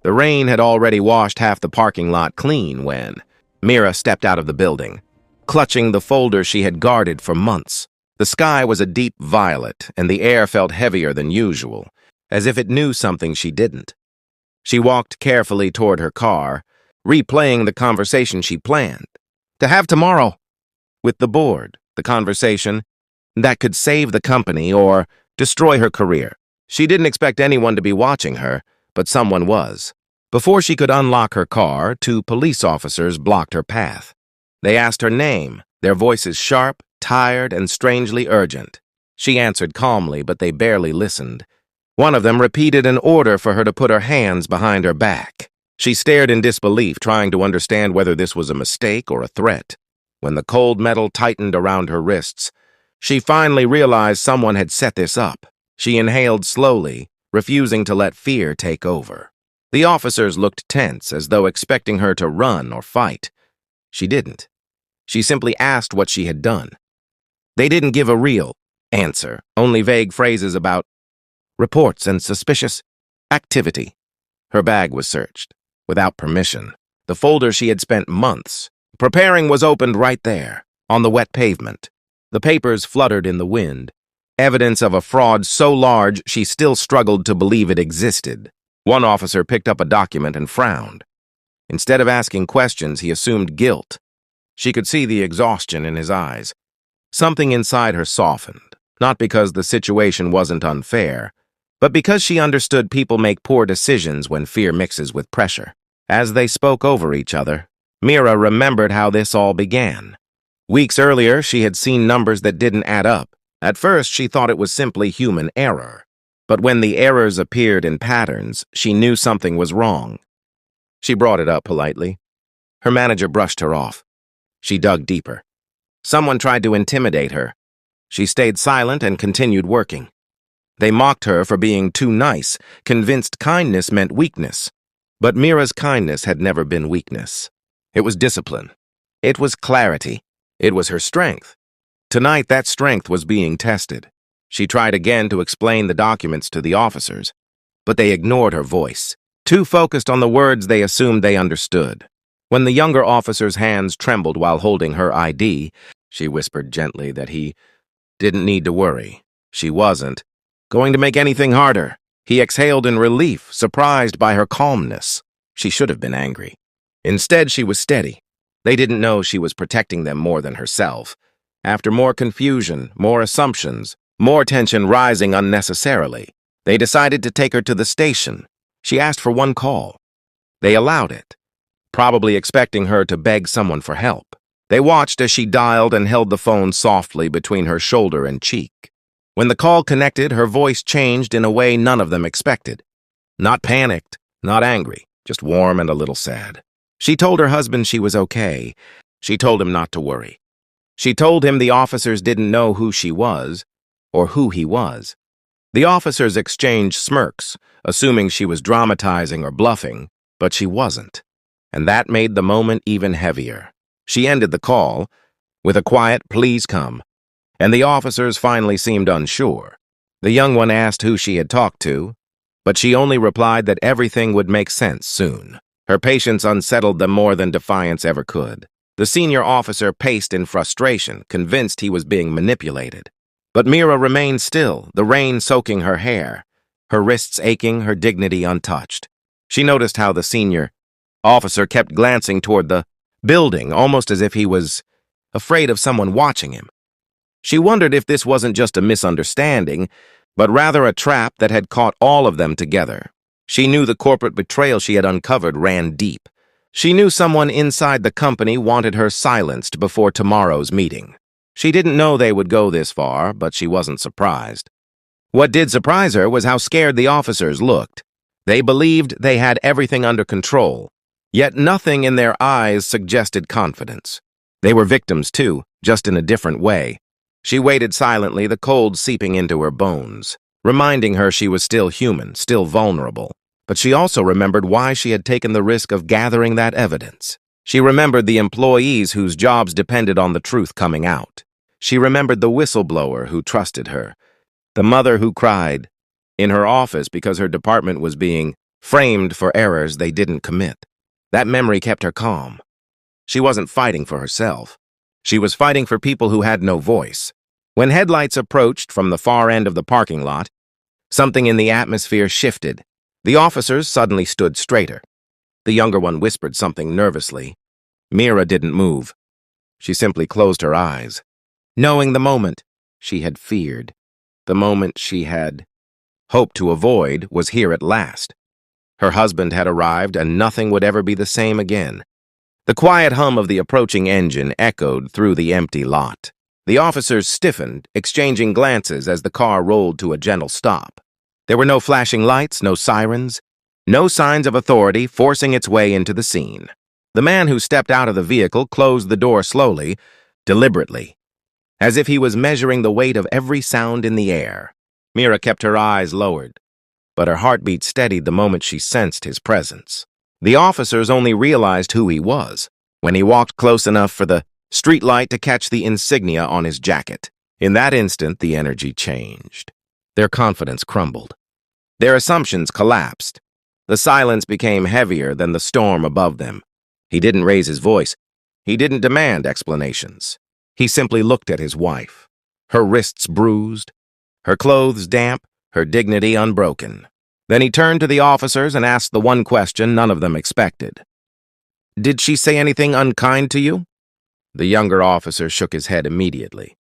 The rain had already washed half the parking lot clean when Mira stepped out of the building, clutching the folder she had guarded for months. The sky was a deep violet, and the air felt heavier than usual, as if it knew something she didn't. She walked carefully toward her car, replaying the conversation she planned to have tomorrow with the board, the conversation that could save the company or destroy her career. She didn't expect anyone to be watching her, but someone was. Before she could unlock her car, 2 police officers blocked her path. They asked her name, their voices sharp, tired, and strangely urgent. She answered calmly, but they barely listened. One of them repeated an order for her to put her hands behind her back. She stared in disbelief, trying to understand whether this was a mistake or a threat. When the cold metal tightened around her wrists, she finally realized someone had set this up. She inhaled slowly, refusing to let fear take over. The officers looked tense, as though expecting her to run or fight. She didn't. She simply asked what she had done. They didn't give a real answer, only vague phrases about reports and suspicious activity. Her bag was searched, without permission. The folder she had spent months preparing was opened right there, on the wet pavement. The papers fluttered in the wind, evidence of a fraud so large she still struggled to believe it existed. One officer picked up a document and frowned. Instead of asking questions, he assumed guilt. She could see the exhaustion in his eyes. Something inside her softened, not because the situation wasn't unfair, but because she understood people make poor decisions when fear mixes with pressure. As they spoke over each other, Mira remembered how this all began. Weeks earlier, she had seen numbers that didn't add up. At first, she thought it was simply human error. But when the errors appeared in patterns, she knew something was wrong. She brought it up politely. Her manager brushed her off. She dug deeper. Someone tried to intimidate her. She stayed silent and continued working. They mocked her for being too nice, convinced kindness meant weakness. But Mira's kindness had never been weakness. It was discipline. It was clarity. It was her strength. Tonight, that strength was being tested. She tried again to explain the documents to the officers, but they ignored her voice, too focused on the words they assumed they understood. When the younger officer's hands trembled while holding her ID, she whispered gently that he didn't need to worry. She wasn't going to make anything harder. He exhaled in relief, surprised by her calmness. She should have been angry. Instead, she was steady. They didn't know she was protecting them more than herself. After more confusion, more assumptions, more tension rising unnecessarily, they decided to take her to the station. She asked for one call. They allowed it, probably expecting her to beg someone for help. They watched as she dialed and held the phone softly between her shoulder and cheek. When the call connected, her voice changed in a way none of them expected. Not panicked, not angry, just warm and a little sad. She told her husband she was okay. She told him not to worry. She told him the officers didn't know who she was or who he was. The officers exchanged smirks, assuming she was dramatizing or bluffing, but she wasn't. And that made the moment even heavier. She ended the call with a quiet, "Please come," and the officers finally seemed unsure. The young one asked who she had talked to, but she only replied that everything would make sense soon. Her patience unsettled them more than defiance ever could. The senior officer paced in frustration, convinced he was being manipulated. But Mira remained still, the rain soaking her hair, her wrists aching, her dignity untouched. She noticed how the senior officer kept glancing toward the building, almost as if he was afraid of someone watching him. She wondered if this wasn't just a misunderstanding, but rather a trap that had caught all of them together. She knew the corporate betrayal she had uncovered ran deep. She knew someone inside the company wanted her silenced before tomorrow's meeting. She didn't know they would go this far, but she wasn't surprised. What did surprise her was how scared the officers looked. They believed they had everything under control, yet nothing in their eyes suggested confidence. They were victims too, just in a different way. She waited silently, the cold seeping into her bones, reminding her she was still human, still vulnerable. But she also remembered why she had taken the risk of gathering that evidence. She remembered the employees whose jobs depended on the truth coming out. She remembered the whistleblower who trusted her, the mother who cried in her office because her department was being framed for errors they didn't commit. That memory kept her calm. She wasn't fighting for herself. She was fighting for people who had no voice. When headlights approached from the far end of the parking lot, something in the atmosphere shifted. The officers suddenly stood straighter. The younger one whispered something nervously. Mira didn't move. She simply closed her eyes, knowing the moment she had feared, the moment she had hoped to avoid, was here at last. Her husband had arrived, and nothing would ever be the same again. The quiet hum of the approaching engine echoed through the empty lot. The officers stiffened, exchanging glances as the car rolled to a gentle stop. There were no flashing lights, no sirens, no signs of authority forcing its way into the scene. The man who stepped out of the vehicle closed the door slowly, deliberately, as if he was measuring the weight of every sound in the air. Mira kept her eyes lowered, but her heartbeat steadied the moment she sensed his presence. The officers only realized who he was when he walked close enough for the streetlight to catch the insignia on his jacket. In that instant, the energy changed. Their confidence crumbled. Their assumptions collapsed. The silence became heavier than the storm above them. He didn't raise his voice. He didn't demand explanations. He simply looked at his wife, her wrists bruised, her clothes damp, her dignity unbroken. Then he turned to the officers and asked the one question none of them expected. "Did she say anything unkind to you?" The younger officer shook his head immediately.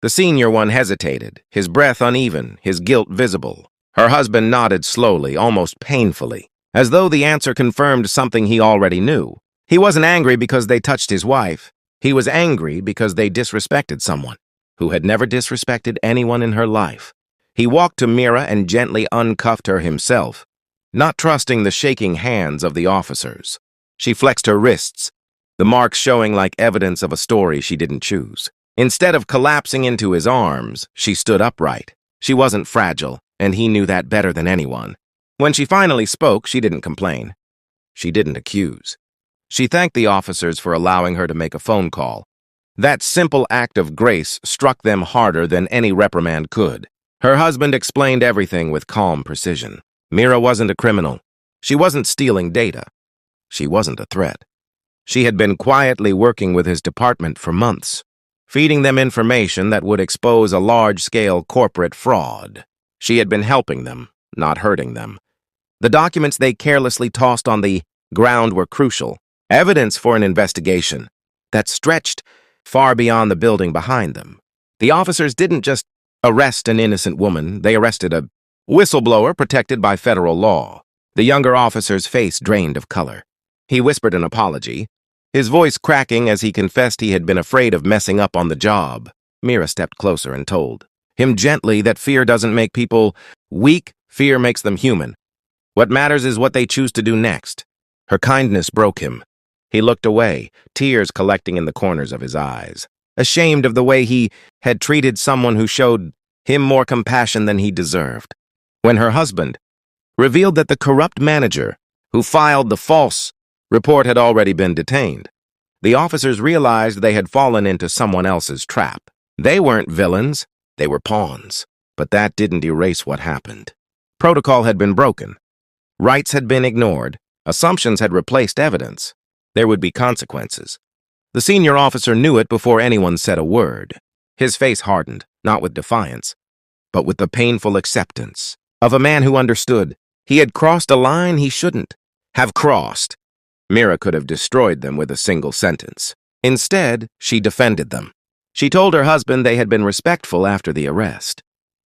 The senior one hesitated, his breath uneven, his guilt visible. Her husband nodded slowly, almost painfully, as though the answer confirmed something he already knew. He wasn't angry because they touched his wife. He was angry because they disrespected someone who had never disrespected anyone in her life. He walked to Mira and gently uncuffed her himself, not trusting the shaking hands of the officers. She flexed her wrists, the marks showing like evidence of a story she didn't choose. Instead of collapsing into his arms, she stood upright. She wasn't fragile, and he knew that better than anyone. When she finally spoke, she didn't complain. She didn't accuse. She thanked the officers for allowing her to make a phone call. That simple act of grace struck them harder than any reprimand could. Her husband explained everything with calm precision. Mira wasn't a criminal. She wasn't stealing data. She wasn't a threat. She had been quietly working with his department for months, feeding them information that would expose a large-scale corporate fraud. She had been helping them, not hurting them. The documents they carelessly tossed on the ground were crucial, evidence for an investigation that stretched far beyond the building behind them. The officers didn't just arrest an innocent woman, they arrested a whistleblower protected by federal law. The younger officer's face drained of color. He whispered an apology, his voice cracking as he confessed he had been afraid of messing up on the job. Mira stepped closer and told him gently that fear doesn't make people weak, fear makes them human. What matters is what they choose to do next. Her kindness broke him. He looked away, tears collecting in the corners of his eyes, ashamed of the way he had treated someone who showed him more compassion than he deserved. When her husband revealed that the corrupt manager who filed the false report had already been detained, the officers realized they had fallen into someone else's trap. They weren't villains, they were pawns. But that didn't erase what happened. Protocol had been broken. Rights had been ignored. Assumptions had replaced evidence. There would be consequences. The senior officer knew it before anyone said a word. His face hardened, not with defiance, but with the painful acceptance of a man who understood. He had crossed a line he shouldn't have crossed. Mira could have destroyed them with a single sentence. Instead, she defended them. She told her husband they had been respectful after the arrest.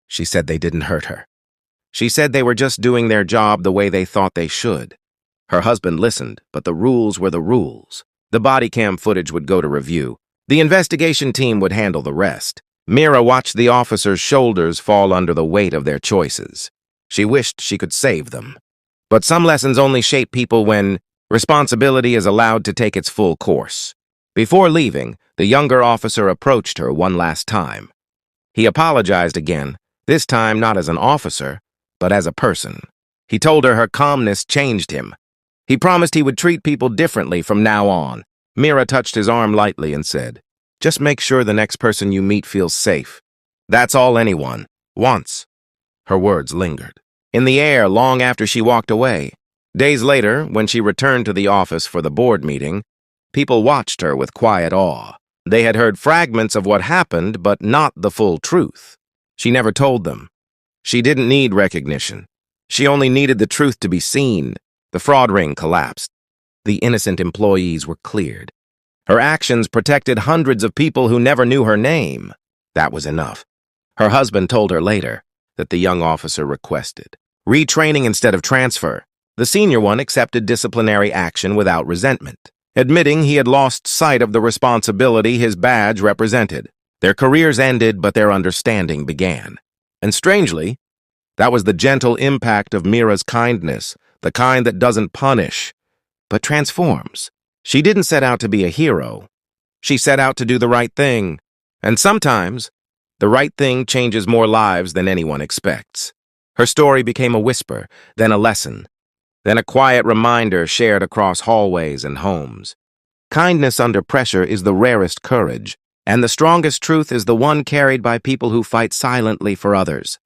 She said they didn't hurt her. She said they were just doing their job the way they thought they should. Her husband listened, but the rules were the rules. The body cam footage would go to review. The investigation team would handle the rest. Mira watched the officers' shoulders fall under the weight of their choices. She wished she could save them. But some lessons only shape people when responsibility is allowed to take its full course. Before leaving, the younger officer approached her one last time. He apologized again, this time not as an officer, but as a person. He told her calmness changed him. He promised he would treat people differently from now on. Mira touched his arm lightly and said, "Just make sure the next person you meet feels safe. That's all anyone wants." Her words lingered in the air long after she walked away. Days later, when she returned to the office for the board meeting, people watched her with quiet awe. They had heard fragments of what happened, but not the full truth. She never told them. She didn't need recognition. She only needed the truth to be seen. The fraud ring collapsed. The innocent employees were cleared. Her actions protected hundreds of people who never knew her name. That was enough. Her husband told her later that the young officer requested retraining instead of transfer. The senior one accepted disciplinary action without resentment, admitting he had lost sight of the responsibility his badge represented. Their careers ended, but their understanding began. And strangely, that was the gentle impact of Mira's kindness, the kind that doesn't punish, but transforms. She didn't set out to be a hero. She set out to do the right thing. And sometimes, the right thing changes more lives than anyone expects. Her story became a whisper, then a lesson, then a quiet reminder shared across hallways and homes. Kindness under pressure is the rarest courage, and the strongest truth is the one carried by people who fight silently for others.